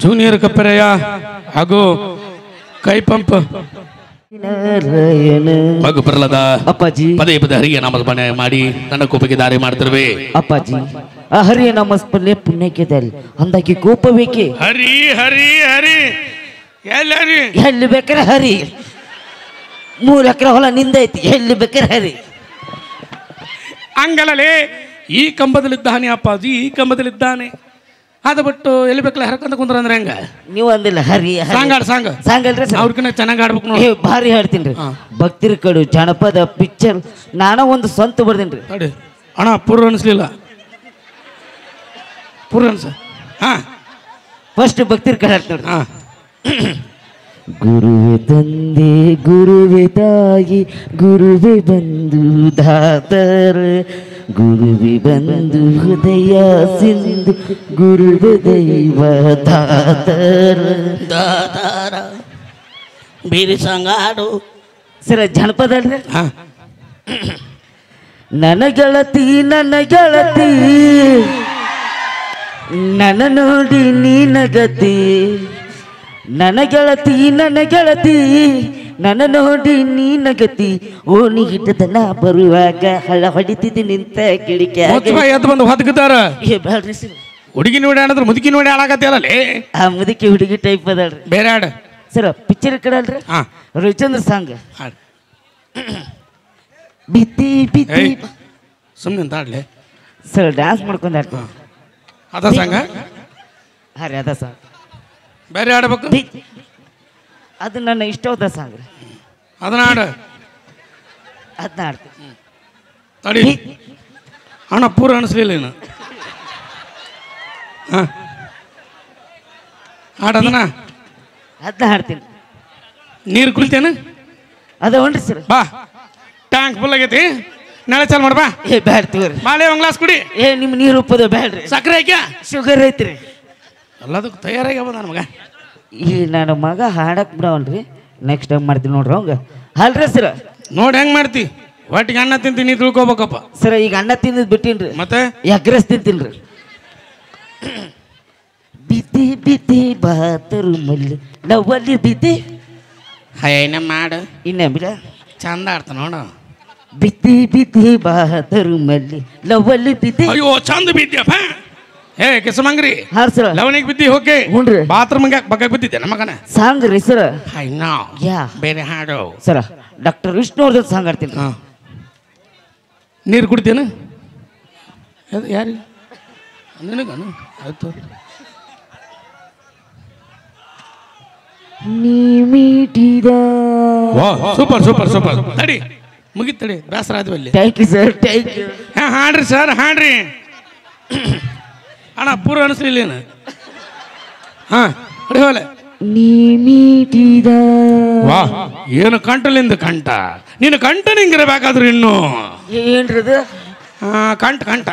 Junior ಕಪ್ಪೆರೆಯ ಹಾಗೂ ಕೈ pump ಮಗು ಪ್ರಹ್ಲಾದ ಅಪ್ಪಾಜಿ ಪದೇ ಪದೇ ಹರಿಗೆ ನಾಮಸ್ಮರಣೆ ಮಾಡಿ ನನ್ನ ಕೋಪಕ್ಕೆ ದಾರಿ ಮಾಡ್ತಿರುವೆ. ಅಪ್ಪಾಜಿ ಆ ಹರಿಯ ನಾಮಸ್ಮರಣೆ ಪುಣ್ಯಕ್ಕೆ ಅಂದಾಕಿ ಕೋಪ ಬೇಕೆ. ಹರಿ ಹರಿ ಹರಿ ಎಲ್ಲಿ ಎಲ್ಲಿ ಬೇಕಾರೆ ಹರಿ. 3 ಎಕರೆ ಹೊಲ ನಿಂದೈತಿ, ಎಲ್ಲಿ ಬೇಕಾರೆ ಹರಿ. ಹಂಗಲ್ಲೇ ಈ ಕಂಬದಲ್ಲಿದ್ದಾನೆ ಅಪ್ಪಾಜಿ, ಈ ಕಂಬದಲ್ಲಿದ್ದಾನೆ. ಅದು ಬಿಟ್ಟು ಎಲ್ಲಿ ಬೇಕಲ್ಲ ಹರ್ಕೊಂತ ಕುಂದ್ರ ಅಂದ್ರೆ ಹೆಂಗ? ನೀವು ಅಂದಿಲ್ಲ ಹರಿ ಸಾಂಗ್ ಅಲ್ರಿ ಅವ್ರಕಿನ್ನ ಚೆನ್ನಾಗಿ ಆಡ್ಬೇಕು ನೋಡಿ. ಭಾರಿ ಹಾಡ್ತೀನಿ ರೀ. ಭಕ್ತಿರ ಕಡು ಜನಪದ ಪಿಕ್ಚರ್ ನಾನ ಒಂದು ಸ್ವಂತ ಬರ್ದೇನ್ರಿ. ನೋಡಿ ಅಣ್ಣ ಪೂರ್ವ ಅನಿಸ್ಲಿಲ್ಲ, ಪೂರ್ವ ಅನ್ಸ. ಹಾ ಫಸ್ಟ್ ಭಕ್ತಿರ ಕಡೆ ಹಾಡ್ತೀನಿ ನೋಡ್ರಿ. ಹಾ ಗುರುವೆ ತಂದೆ ಗುರುವೆ ತಾಯಿ ಗುರುವೆ ಬಂಧು ದಾತರ ಗುರುವೆ ಬಂಧು ಹೃದಯ ಸಿಂಧು ಗುರುವೆ ದೈವ ದಾತರ ದಾತಾರ ಬೇರೆ ಸಂಗಾಡು ಸರ ಜನಪದ ಅಲ್ರಿ. ನನ್ನ ಗೆಳತಿ ನನ್ನ ನೋಡಿ ನೀನಗತಿ. ನನ್ನ ಗೆಳತಿ ನನ್ನ ನೋಡಿ ನೀನಗತಿ. ಓಣಿ ಹಿಡ್ದನ ಬರುವಾಗ ಹಳ್ಳ ಹೊಡಿತಿದ್ದಿ ನಿಂತ ಕಿಡಿಕೆ ಎದ್ದು ಬಂದು ಹೊತ್ಕಿದಾರ. ಬೇಡ್ರಿ ಸರ್, ಹುಡುಗಿ ನೋಡಿ ಆಡಿದ್ರೆ ಮುದುಕಿ ನೋಡಿ ಆಳಾಗತ್ತಲ್ಲ. ಆ ಮುದುಕಿ ಹುಡುಗಿ ಟೈಪ್ ಅದಲ್ರಿ. ಬೇರೆ ಹಾಡು ಸರ್ ಪಿಕ್ಚರ್ ಕಡೆ ಅಲ್ರಿ. ರವಿಚಂದ್ರ ಸಾಂಗ್ ಬಿತ್ತಿ ಬಿತ್ತಿ ಸುಮ್ಮನೆ ಅಂತ ಆಡ್ಲಿ ಸರ್. ಡ್ಯಾನ್ಸ್ ಮಾಡ್ಕೊಂಡು ಅದ ಸಾಂಗ. ಹಾ ರೀ ಅದ ಸಾಂಗ್. ಬೇರೆ ಆಡ್ಬೇಕು, ಅದು ನನ್ನ ಇಷ್ಟವಾದ ಸಾಂಗ್ ರೀ. ಅದನ್ನ ಹಾಡು, ಅದನ್ನ ಆಡ್ತೀನಿ ತಡಿ ಅಣ್ಣ. ಪೂರ ಅನಿಸ್ಲಿಲ್ಲ ಇನ್ನು. ಹಾಡದನ ಅದನ್ನ ಹಾಡ್ತೀನಿ. ನೀರು ಕುಳಿತೇನ? ಅದ ಹೊಂಡ್ರಿ ಸರ್. ಬಾ ಟ್ಯಾಂಕ್ ಫುಲ್ ಆಗೈತಿ, ನಾಳೆ ಚಾಲು ಮಾಡ್ಬಾ. ಬ್ಯಾಡ್ ತಗೋರಿ. ಮಾಲೆ ಒಂದು ಗ್ಲಾಸ್ ಕುಡಿ. ನಿಮ್ಮ ನೀರು ಉಪ್ಪದ ಬ್ಯಾಡ್ರಿ. ಸಕ್ಕರೆ ಹಾಕ್ಯಾ? ಶುಗರ್ ಐತ್ರಿ. ಎಲ್ಲದಕ್ಕೂ ತಯಾರಾಗ್ಯಾವ ನನ್ನ ಮಗ. ಈ ನನ್ನ ಮಗ ಹಾಡಕ್ ಬಿಡವನ್ರಿ. ನೆಕ್ಸ್ಟ್ ಟೈಮ್ ಮಾಡ್ತೀನಿ ನೋಡ್ರಿ ಅವಂಗ. ಅಲ್ರಿ ಸರ್ ನೋಡಿ ಹೆಂಗ್ ಮಾಡ್ತಿ. ಒಟ್ಟಿಗೆ ಅನ್ನ ತಿಂತೀನಿ ತಿಳ್ಕೊಬೇಕಪ್ಪ. ಸರ್ ಈಗ ಅನ್ನ ತಿಂದ್ ಬಿಟ್ಟಿನ್ರಿ, ಮತ್ತೆ ಎಗ್ರೆಸ್ ತಿಂತೀನ್ರಿ. ಬಿದ್ದಿ ಬಿದ್ದಿ ಬಾತರು ಮಲ್ಲಿ ನವ್ವಲ್ಲಿ ಬಿದ್ದಿ ಹಯ್ಯನ ಮಾಡು ಇನ್ನ ಬಿಡ ಚಂದ ಆಡ್ತ ನೋಡು. ಬಿದ್ದಿ ಬಿದ್ದಿ ಬಾತರು ಮಲ್ಲಿ ಲವ್ವಲ್ಲಿ ಬಿದ್ದಿ. ಅಯ್ಯೋ ಚಂದ ಬಿದ್ದಿಯಪ್ಪ. ಏ ಕಿಸಮಂಗ್ರಿ ಹಾಂ ಸರ್. ಲವಣಿಗೆ ಬಿದ್ದಿ ಹೋಗಿ ಹುನ್ರಿ. ಬಾತ್ರೂಮ್ಗೆ ಬಗ್ಗಕ್ಕೆ ಬಿದ್ದಿದ್ದೆ ನಮ್ಮ ಮಗನ. ಸಾಂಗ್ ರೀ ಸರ್. ಯಾ ಬೇರೆ ಹಾಡು ಸರ ಡಾಕ್ಟರ್ ವಿಷ್ಣುವರ್ಧನ್ ಸಾಂಗ್ ಆಡ್ತೀನಿ. ನೀರು ಕುಡಿತೇನು? ಯಾರು ನಿನಗನು? ಆಯ್ತು. ನೀ ಮೀಟಿದ ಸೂಪರ್ ಸೂಪರ್ ಸೂಪರ್. ತಡಿ ಮುಗಿತ್ ತಡಿ, ಬೇಸರ ಆದ್ವಿ ಅಲ್ಲಿ. Thank you sir, thank you. ಹಾಡ್ರಿ ಸರ್ ಹಾಡ್ರಿ. ಅಣ್ಣ ಪೂರ ಅನಿಸ್ಲಿಲ್ಲ ಏನು? ಹೊಡಿ ಹೋಲೆ. ನೀ ಮೀಟಿದ ವಾ ಏನು ಕಂಠಲಿಂದ ಕಂಠ. ನೀನು ಕಂಠ ನಿಂಗಿರಬೇಕಾದ್ರು ಇನ್ನು ಏನ್ರದು? ಕಂಠ ಕಂಠ.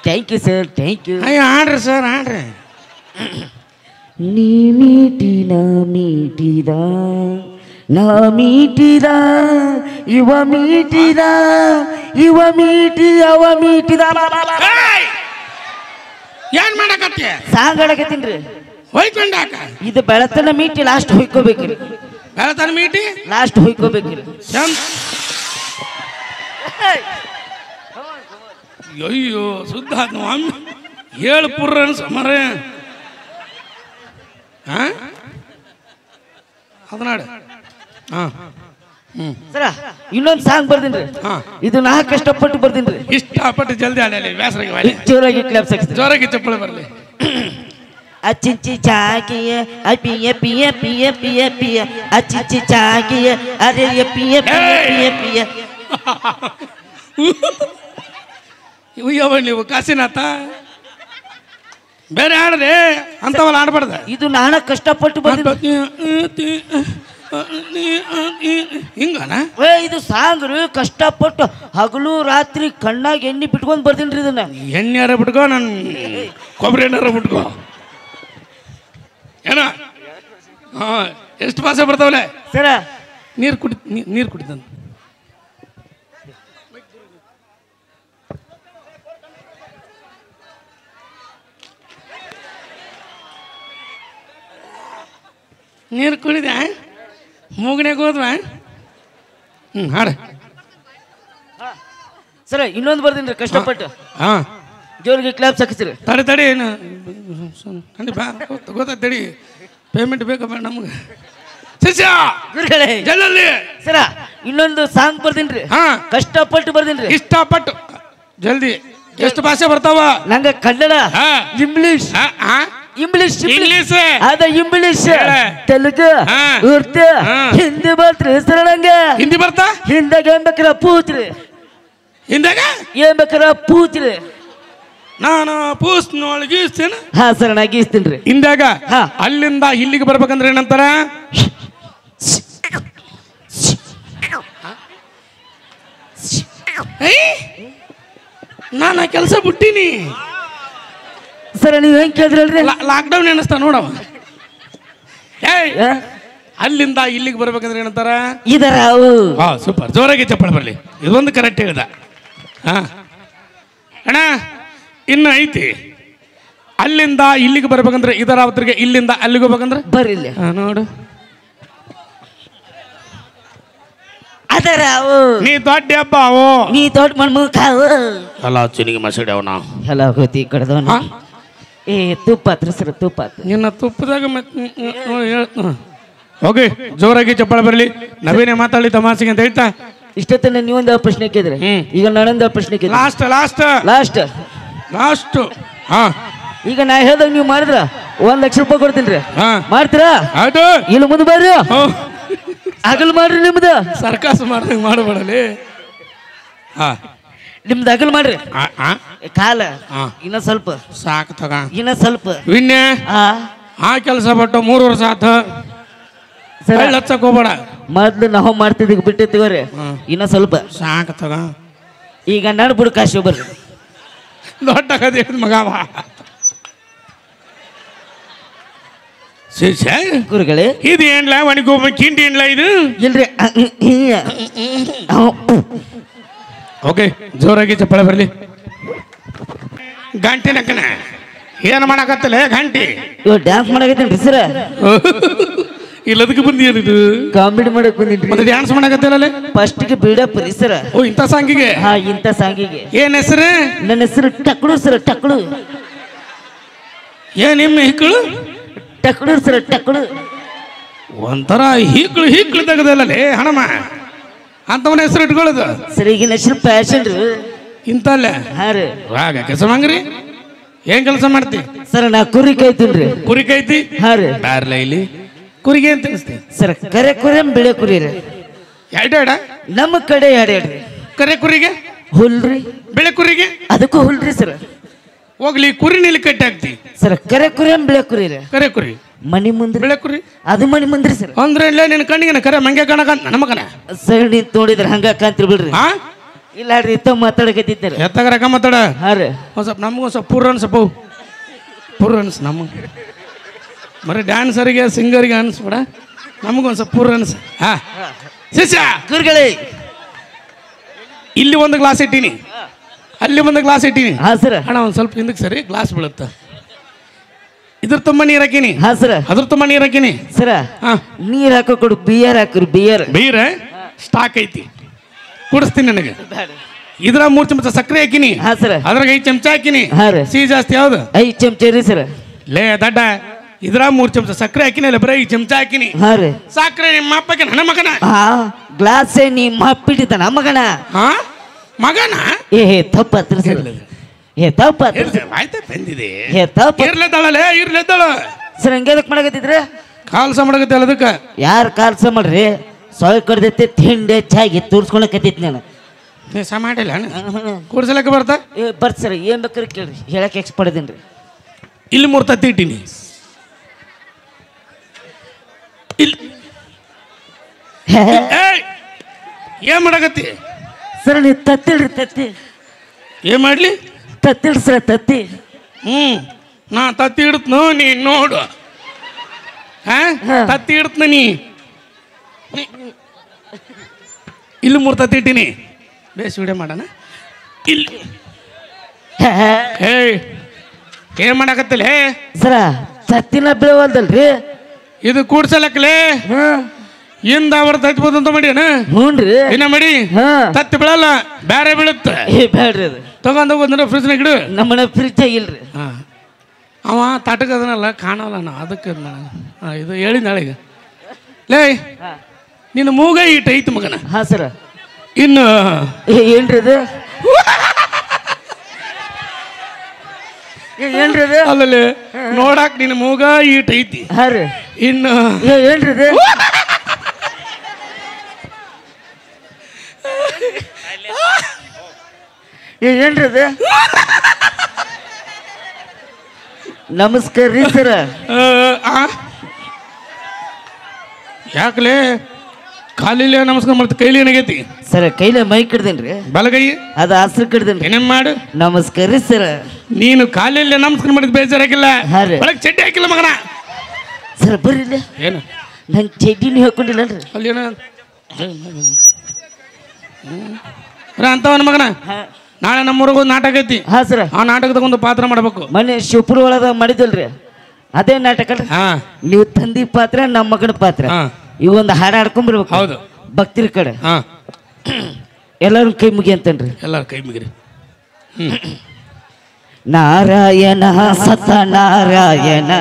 Thank you sir, thank you. ಅಯ್ಯೋ ಹಾಡ್ರಿ ಸರ್ ಹಾಡ್ರಿ. ನೀ ಮೀಟಿದ ಮೀಟಿದ ನಾ ಮೀಟಿದ ಇವ ಮೀಟಿದ ಇವ ಮೀಟಿ ಅವ ಮೀಟಿದ. ಏನ್ ಮಾಡಕತ್ತಿ? ಸಾಂಗ್ ಆಡಕತ್ತೀನ್ರಿ. ಹೊಯ್ಕೊಂಡಾಕ ಇದು ಬೆಳತನ ಮೀಟಿ ಲಾಸ್ಟ್ ಹೊಯ್ಕೋಬೇಕ್ರಿ. ಬೆಳತನ ಮೀಟಿ ಲಾಸ್ಟ್ ಹೊಯ್ಕೋಬೇಕ್ರಿ. ಅಯ್ಯೋ ಸುದ್ದ ಹೇಳು ಪುರ್ರ ಮರೆ. ಅದನಾಡು. ಸರ ಇನ್ನೊಂದು ಸಾಂಗ್ ಬರ್ದಿನ್ರಿ. ಇದು ನಾ ಕಷ್ಟಪಟ್ಟು ಬರ್ದಿನ್ರಿ. ಇಷ್ಟಪಟ್ಟು ಜಲ್ದಿ ಆಡಲಿ. ಬ್ಯಾಸರಾಗಿ ಜೋರಾಗಿ ಕ್ಲಾಪ್ಸ್ ಹಾಕ್ತೀನಿ. ಜೋರಾಗಿ ಚಪ್ಪಳೆ ಬರಲಿ. ಅಚ್ಚಿಂಚಿ ಚಾಕಿಯ ಅಪಿಯ ಪಿಯ ಪಿಯ ಪಿಯ ಪಿಯ ಅಚ್ಚಿಂಚಿ ಚಾಕಿಯ ಅರೆ ಪಿಯ ಪಿಯ ಪಿಯ ಪಿಯ. ಇವ್ಯವ ನೀವು ಕಾಸಿನಾಥ ಬೇರೆ ಆಡ್ರಿ ಅಂತವಲ್ಲ ಆಡ್ಬಾರ್ದ. ಇದು ನಾನ ಕಷ್ಟಪಟ್ಟು ಬರ್ದಿನಿ. ಹಿಂಗನ ಇದು ಸಾಂಗ್ ರೀ. ಕಷ್ಟಪಟ್ಟು ಹಗಲು ರಾತ್ರಿ ಕಣ್ಣಾಗ ಎಣ್ಣೆ ಬಿಟ್ಕೊಂಡ್ ಬರ್ತೀನಿ ಇದನ್ನ. ಎಣ್ಣೆಯಾರ ಬಿಟ್ಕೋ, ನನ್ ಕೊಬ್ಬರಿ ಎಣ್ಣಾರ ಬಿಟ್ಕೋ. ಏನ ಎಷ್ಟು ಭಾಷೆ ಬರ್ತಾವಲ್ಲ ಸರ. ನೀರು ಕುಡಿತ ನೀರು ಕುಡಿದೆ ಮೂಗನ್ಯಾಗ ಹೋದ್ವ ಹಾಡ ಸರ ಇನ್ನೊಂದು ಬರ್ದೀನಿ ಕಷ್ಟಪಟ್ಟು ಹಾಂ ಜೋರಿಗೆ ಕ್ಲಾಪ್ ಸಾಕಿಸ್ರಿ ತಡಿ ಏನು ಬಾ ಗೊತ್ತಾ ತಡಿ ಪೇಮೆಂಟ್ ಬೇಕಾ ಬೇಡ ನಮ್ಗೆ ಶಿಷ್ಯ ಜಲ್ದಿ ಸರ ಇನ್ನೊಂದು ಸಾಂಗ್ ಬರ್ದೀನ್ರಿ ಹಾ ಕಷ್ಟಪಟ್ಟು ಬರ್ದೀನ್ರಿ ಇಷ್ಟಪಟ್ಟು ಜಲ್ದಿ ಎಷ್ಟು ಭಾಷೆ ಬರ್ತಾವ ನಂಗ ಕನ್ನಡ ಇಂಗ್ಲಿಷ್ ಇಂಗ್ಲಿಷ್ ಇಂಗ್ಲಿಷ್ ಅದ ಇಂಗ್ಲಿಷ್ ತೆಲುಗು ಉರ್ದು ಹಿಂದಿ ಬರ್ತ್ರಿ ಸರ ನಂಗ ಹಿಂದಿ ಬರ್ತಾ ಹಿಂದಾಗ ಏನ್ ಬೇಕಾರ ಪೂತ್ರಿ ಹಿಂದಾಗ ಏನ್ ಬೇಕಾರ ಪೂತ್ರಿ ನಾನು ಪೂಸ್ನೊಳಗೆ ಗೀಸ್ತೇನೆ ಹಾ ಸರ್ ನಾ ಗೀಸ್ತೀನಿ ಹಿಂದಾಗ ಅಲ್ಲಿಂದ ಇಲ್ಲಿಗೆ ಬರ್ಬೇಕಂದ್ರೆ ಏನಂತಾರ ನಾನು ಕೆಲಸ ಬಿಟ್ಟಿನಿ ಸರ್ ನೀವು ಹೆಂಗ್ ಕೇಳಿದ್ರಲ್ರಿ ಲಾಕ್ಡೌನ್ ಎನಿಸ್ತಾ ನೋಡವ ಅಲ್ಲಿಂದ ಇಲ್ಲಿಗೆ ಬರ್ಬೇಕಂದ್ರೆ ಏನಂತಾರ ಇದರ ಹಾ ಸೂಪರ್ ಜೋರಾಗಿ ಚಪ್ಪಳ ಬರಲಿ ಇದೊಂದು ಕರೆಕ್ಟ್ ಹೇಳ್ದ ಹಾ ಅಣ್ಣ ಇನ್ನು ಐತಿ ಅಲ್ಲಿಂದ ಇಲ್ಲಿಗೆ ಬರ್ಬೇಕಂದ್ರೆ ಇದರ ಅವತ್ತಿಗೆ ಇಲ್ಲಿಂದ ಅಲ್ಲಿಗೆ ಹೋಗ್ಬೇಕಂದ್ರೆ ಬರ್ರಿ ನೋಡು ಅದರ ನೀ ದೊಡ್ಡ ಹಬ್ಬ ಅವು ನೀ ದೊಡ್ಡ ಮಣ್ಮುಖಾವು ಎಲ್ಲ ಚಿನಿಗೆ ಮಸಡಿ ಅವ ನಾವು ಎಲ್ಲ ಹೋತಿ ಕಡ್ದವನ ಏ ತುಪ್ಪಾತ್ರಿ ಸರ್ ತುಪ್ಪಾತ್ ನಿನ್ನ ತುಪ್ಪದಾಗ ಓಕೆ ಜೋರಾಗಿ ಚಪ್ಪಳ ಬರಲಿ ನವೀನೇ ಮಾತಾಡಿ ತಮಾಸೆಗೆ ಅಂತ ಹೇಳ್ತಾ ಇಷ್ಟೊತ್ತನ ನೀವೊಂದು ಪ್ರಶ್ನೆ ಕೇಳಿದ್ರೆ ಈಗ ನಾನೊಂದು ಪ್ರಶ್ನೆ ಕೇಳಿ ಲಾಸ್ಟ್ ಲಾಸ್ಟ್ ಲಾಸ್ಟ್ ಲಾಸ್ಟ್ ಹಾ ಈಗ ನಾ ಹೇಳ್ದಾಗ ನೀವು ಮಾಡಿದ್ರ 1,00,000 ರೂಪಾಯಿ ಕೊಡ್ತೀನಿ ಮಾಡ್ತೀರಾ ಹೌದು ಇಲ್ಲಿ ಮುಂದೆ ಬರ್ರಿ ಅಗಲ್ ಮಾಡ್ರಿ ನಿಮ್ದು ಸರ್ಕಾಸ ಮಾಡ್ದಂಗೆ ಮಾಡಬೇಡಲಿ ಹಾ ನಿಮ್ದು ಅಗಲ್ ಮಾಡ್ರಿ ಕಾಲ ಇನ್ನ ಸ್ವಲ್ಪ ಸಾಕು ತಗ ಇನ್ನ ಸ್ವಲ್ಪ ವಿನ್ಯ ಆ ಕೆಲಸ ಬಿಟ್ಟು 3 ವರ್ಷ ಆತ ಹಚ್ಚಕ್ ಹೋಗ್ಬೇಡ ಮೊದ್ಲು ನಾವು ಮಾಡ್ತಿದ್ದೀವಿ ಬಿಟ್ಟಿರ್ತೀವ್ರಿ ಇನ್ನ ಸ್ವಲ್ಪ ಸಾಕು ತಗ ಈಗ ನಾನು ಬಿಡು ಕಾಶಿ ಬರ್ರಿ ದೊಡ್ಡ ಕದೆ ಮಗವ ಗುರುಗಳೇ ಇದು ಏನ್ಲ ಒಣಗೋಬ ಕಿಂಡಿ ಏನ್ಲ ಇದು ಇಲ್ರಿ ಓಕೆ ಜೋರಾಗಿ ಚಪ್ಪಳೆ ಬರಲಿ ಗಂಟೆ ನಕ್ಕನ ಏನು ಮಾಡಕತ್ತಲ್ಲ ಗಂಟಿ ಇವ್ ಡ್ಯಾನ್ಸ್ ಮಾಡಕತ್ತೇನ್ರಿ ಸರ ಇಲ್ಲದಕ್ಕೆ ಬಂದಿಯೇನಿದು ಕಾಮಿಡಿ ಮಾಡಕ್ ಬಂದಿನ್ರಿ ಮತ್ತೆ ಡ್ಯಾನ್ಸ್ ಮಾಡಕತ್ತಲ್ಲ ಫಸ್ಟ್ಗೆ ಬಿಡಪ್ಪ ಸರ ಓ ಇಂಥ ಸಾಂಗಿಗೆ ಹಾ ಇಂಥ ಸಾಂಗಿಗೆ ಏನ್ ಹೆಸರು ನನ್ನ ಹೆಸರು ಟಕ್ಳು ಸರ ಟಕ್ಳು ಏನ್ ನಿಮ್ಮ ಹಿಕ್ಕಳು ಟಕ್ಳು ಸರ ಟಕ್ಳು ಒಂಥರ ಹಿಕ್ಕಳು ಹಿಕ್ಕಳು ತೆಗದಲ್ಲೇ ಹಣಮ ಅಂತವನ ಹೆಸರು ಇಟ್ಕೊಳ್ಳೋದು ಸರ್ ಈಗಿನ ಹೆಸರು ಫ್ಯಾಷನ್ ರೀ ಇಂತಲ್ಲ ಹಾ ರೀ ಆಗ ಕೆಲಸ ಮಂಗ್ರಿ ಏನ್ ಕೆಲಸ ಮಾಡ್ತಿ ಸರ್ ನಾ ಕುರಿ ಕಾಯ್ತೀನಿ ಕುರಿ ಕೈತಿ ಹಾ ರೀ ಬ್ಯಾರ್ಲ ಇಲ್ಲಿ ಕುರಿಗೆ ಅಂತ ಅನಿಸ್ತಿ ಸರ್ ಕರೆ ಕುರಿ ಬೆಳೆ ಕುರಿ ರೀ ಎರಡ ನಮ್ಮ ಕಡೆ ಎರಡ್ರಿ ಕರೆ ಕುರಿಗೆ ಹುಲ್ರಿ ಬೆಳೆ ಕುರಿಗೆ ಅದಕ್ಕೂ ಹುಲ್ರಿ ಸರ್ ಹೋಗ್ಲಿ ಕುರಿ ನೀಲಿ ಕಟ್ಟಿ ಹಾಕ್ತಿ ಸರ್ ಕರೆ ಕುರಿ ಬೆಳೆ ಕುರಿ ರೀ ಕರೆ ಕುರಿ ಮನಿ ಮುಂದ್ರಿ ಬೆಳೆ ಕುರಿ ಅದು ಮನಿ ಮುಂದ್ರಿ ಸರ್ ಅಂದ್ರೆ ಇಲ್ಲ ನಿನ್ನ ಕಣ್ಣಿಗೆ ಕರೆ ಮಂಗೆ ಕಾಣಕಂತ ನನ್ನ ಮಗನ ಸರ್ ನೀನ್ ನೋಡಿದ್ರ ಹಂಗ ಕಾಂತಿರ್ ಬಿಡ್ರಿ ಹಾ ಇಲ್ಲ ರೀ ಇತ್ತ ಮಾತಾಡಕತ್ತಿದ್ದಾರೆ ಎತ್ತಗರಕ ಮಾತಾಡ ಹಾ ರೀ ಒಂದ್ ಸ್ವಲ್ಪ ನಮಗೂ ಸ್ವಲ್ಪ ಪೂರ್ ಅನ್ಸಪ್ಪ ಪೂರ್ ಅನ್ಸ್ ನಮ್ಮ ಬರೀ ಡ್ಯಾನ್ಸರಿಗೆ ಸಿಂಗರಿಗೆ ಅನ್ಸ್ಬಿಡ ನಮಗೊಂದು ಸ್ವಲ್ಪ ಪೂರ್ ಅನ್ಸ ಹಾ ಶಿಷ್ಯ ಗುರುಗಳೇ ಇಲ್ಲಿ ಒಂದು ಗ್ಲಾಸ್ ಇಟ್ಟೀನಿ ಅಲ್ಲಿ ಒಂದು ಗ್ಲಾಸ್ ಇಟ್ಟೀನಿ ಹಾ ಸರ್ ಅಣ್ಣ ಒಂದು ಸ್ವಲ್ಪ ಹಿಂದಕ್ಕೆ ಸರಿ ಗ್ಲಾಸ್ ಬೀಳುತ್ತ ಇದ್ರ ತುಂಬ ನೀರು ಹಾಕಿನಿ ಹಾ ಸರ್ ಅದ್ರ ತುಂಬ ನೀರು ಹಾಕಿನಿ ಸರ ನೀರ್ ಹಾಕೋ ಕೊಡು ಬಿಯರ್ ಹಾಕ್ರಿ ಬಿಯರ್ ಬೀರ ಸ್ಟಾಕ್ ಐತಿ ಕುಡಿಸ್ತೀನಿ ನನಗೆ ಇದ್ರ 3 ಚಮಚ ಸಕ್ಕರೆ ಹಾಕಿನಿ ಹಾ ಸರ್ ಅದ್ರಾಗ 5 ಚಮಚ ಹಾಕಿನಿ ಹಾ ರೀ ಸಿಹಿ ಜಾಸ್ತಿ ಯಾವ್ದು 5 ಚಮಚ ರೀ ಸರ್ ಲೇ ದಡ್ಡ ಇದ್ರ 3 ಚಮಚ ಸಕ್ಕರೆ ಹಾಕಿನಿ ಅಲ್ಲ ಬರೀ 5 ಚಮಚ ಹಾಕಿನಿ ಹಾ ರೀ ಸಕ್ಕರೆ ನಿಮ್ಮ ಅಪ್ಪಗೆ ನನ್ನ ಮಗನ ಹಾ ಗ್ಲಾಸ್ ನೀ ಮಾಪಿಟ್ಟಿದ್ದ ನಮ್ಮ ಮಗನ ಹಾ ಮಗನ ಏ ತಪ್ಪತ್ರಿ ಸರ್ ಏ ತಪ್ಪತ್ರಿ ಆಯ್ತಾ ಬಂದಿದೆ ಏ ತಪ್ಪ ಇರ್ಲೆದ್ದಾಳಲೇ ಇರ್ಲೆದ್ದಾಳ ಸರ್ ಹಂಗೇದಕ್ ಮಾಡಕತ್ತಿದ್ರೆ ಕಾಲ್ಸ ಮಾಡಕತ್ತೆ ಅದಕ್ಕೆ ಯಾರು ಕಾಲ್ಸ ಮಾಡ್ರಿ ಸೊಯ್ ಕಡ್ದೈತಿ ತಿಂಡಿ ಹೆಚ್ಚಾಗಿ ತೋರ್ಸ್ಕೊಳಕತ್ತೈತಿ ನಾನು ಸ ಮಾಡಿಲ್ಲ ಕೂಡ್ಸಲಕ್ಕೆ ಬರ್ತಾ ಏ ಬರ್ತ ಸರ್ ಏನ್ ಬೇಕಾದ್ರೆ ಕೇಳ್ರಿ ಹೇಳಕ್ ಎಕ್ಸ್ಪರ್ಟ್ ಇದೀನಿ ಇಲ್ಲಿ 3 ತತ್ತಿ ಇಟ್ಟೀನಿ ಇಲ್ಲಿ ಏನ್ ಮಾಡಕತ್ತಿ ಸರ್ ನೀವು ತತ್ತಿಡ್ರಿ ತತ್ತಿ ಏನ್ ಮಾಡ್ಲಿ ತತ್ತಿಡ್ರಿ ಸರ್ ತತ್ತಿ ನಾ ತತ್ತಿ ಇಡ್ತನು ನೀ ನೋಡು ಹಾ ತತ್ತಿ ಇಡ್ತನ ನೀ ಇಲ್ಲಿ 3 ತತ್ತಿ ಇಟ್ಟೀನಿ ಬೇಸ್ ವಿಡಿಯೋ ಮಾಡೋಣ ಇಲ್ಲಿ ಏನ್ ಮಾಡಕತ್ತಿಲ್ಲ ಸರ ತತ್ತಿನ ಬೀಳವಲ್ದಲ್ರಿ ಇದು ಕೂಡ್ಸಲಕ್ಕಲೇ ಇಂದ ಅವ್ರ ತತ್ಬೋದು ಅಂತ ಮಾಡಿ ಹ್ಞೂನ್ರಿ ಇನ್ನ ಮಾಡಿ ತತ್ತಿ ಬೀಳಲ್ಲ ಬೇರೆ ಬೀಳುತ್ತೆ ಬೇಡ್ರಿ ಅದು ತಗೊಂಡ್ ಹೋಗೋದ್ರೆ ಫ್ರಿಜ್ನಾಗ ಇಡು ನಮ್ಮನೆ ಫ್ರಿಜ್ ಆಗಿಲ್ರಿ ಅವ ತಾಟಕದನಲ್ಲ ಕಾಣಲ್ಲ ನಾ ಅದಕ್ಕೆ ಇದು ಹೇಳಿ ನಾಳೆಗೆ ಲೇ ನಿನ್ನ ಮೂಗ ಈಟ್ ಐತಿ ಮಗನ ಸರ ಇನ್ನು ಏನ್ರಿ ಅದು ಏನ್ರಿ ಅದು ಅಲ್ಲಲ್ಲಿ ನೋಡಾಕ್ ನಿನ್ನ ಮೂಗ ಈಟ್ ಐತಿ ರೀ ಇನ್ನು ಏನ್ರಿ ಅದು ಏನ್ರಿ ಅದು ನಮಸ್ಕಾರ ರೀ ಸರ ಯಾಕಲೇ ಕಾಲಿಲ್ಲ ನಮಸ್ಕಾರ ಮಾಡ್ತ ಕೈಲಿ ಏನಾಗೈತಿ ಸರ ಕೈಲ ಮೈ ಕಡ್ದೇನ್ರಿ ಬಲಗೈ ಅದು ಹಸ್ರು ಕಡ್ದೇನ್ರಿ ಏನೇನ್ ಮಾಡು ನಮಸ್ಕಾರ ರೀ ಸರ ನೀನು ಕಾಲಿಲ್ಲ ನಮಸ್ಕಾರ ಮಾಡಿದ್ ಬೇಜಾರಾಗಿಲ್ಲ ರೀ ಒಳಗೆ ಚಡ್ಡಿ ಹಾಕಿಲ್ಲ ಮಗನ ಸರ ಬರ್ರಿ ಏನು ನಂಗೆ ಚಡ್ಡಿನೂ ಹಾಕೊಂಡಿಲ್ಲನ್ರಿ ಅಲ್ಲಿ ಏನ ಅಂತವನ ಮಗನ ನಾಳೆ ನಮ್ಮೂರಿಗೆ ಒಂದು ನಾಟಕ ಐತಿ ಸರ ಆ ನಾಟಕದಾಗ ಒಂದು ಪಾತ್ರ ಮಾಡಬೇಕು ಮೊನ್ನೆ ಶಿವಪುರ ಒಳಗ ಮಾಡಿದಲ್ರಿ ಅದೇ ನಾಟಕ ನೀವು ತಂದಿ ಪಾತ್ರ ನಮ್ಮ ಮಗನ ಪಾತ್ರ ಇವೊಂದು ಹಾಡು ಹಾಡ್ಕೊಂಡ್ಬರ್ಬೇಕು ಹೌದು ಭಕ್ತಿರ ಕಡೆ ಎಲ್ಲರೂ ಕೈ ಮುಗಿ ಅಂತನ್ರಿ ಎಲ್ಲಾರು ಕೈ ಮುಗಿರಿ ನಾರಾಯಣ ಸತ್ಯನಾರಾಯಣ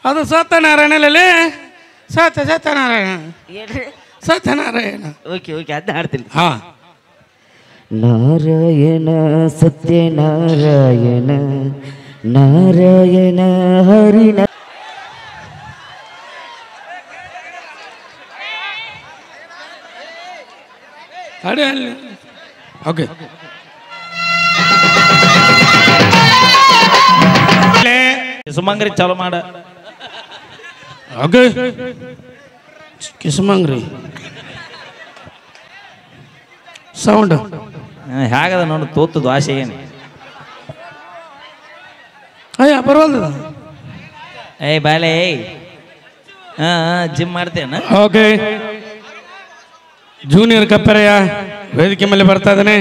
ಅದು ಸತ್ಯನಾರಾಯಣಲ್ಲಿ ಸತ್ಯನಾರಾಯಣ ಸತ್ಯನಾರಾಯಣ ಓಕೆ ಓಕೆ ಅದನ್ನ ಹಾಡ್ತೀನಿ ನಾರಾಯಣ ಸತ್ಯನಾರಾಯಣ ನಾರಾಯಣ ಹರಿಣ ಅಡೆ ಅಲ್ಲಿ ಓಕೆ ಸುಮಂಗ್ರಿ ಚಾಲು ಮಾಡ ಓಕೆ ಕಿಸ್ಮಂಗ್ರಿ ಸೌಂಡ್ ಹೇಗದ ನೋಡು ತೋತದು ಆಸೆ ಏನು ಅಯ್ಯ ಪರವಾಗಿಲ್ಲ ಏಯ್ ಬಾಲೆ ಜಿಮ್ ಮಾಡ್ತೇನ ಓಕೆ ಜೂನಿಯರ್ ಕಪ್ಪೆರೆಯ ವೇದಿಕೆ ಮೇಲೆ ಬರ್ತಾ ಇದ್ದಾನೆ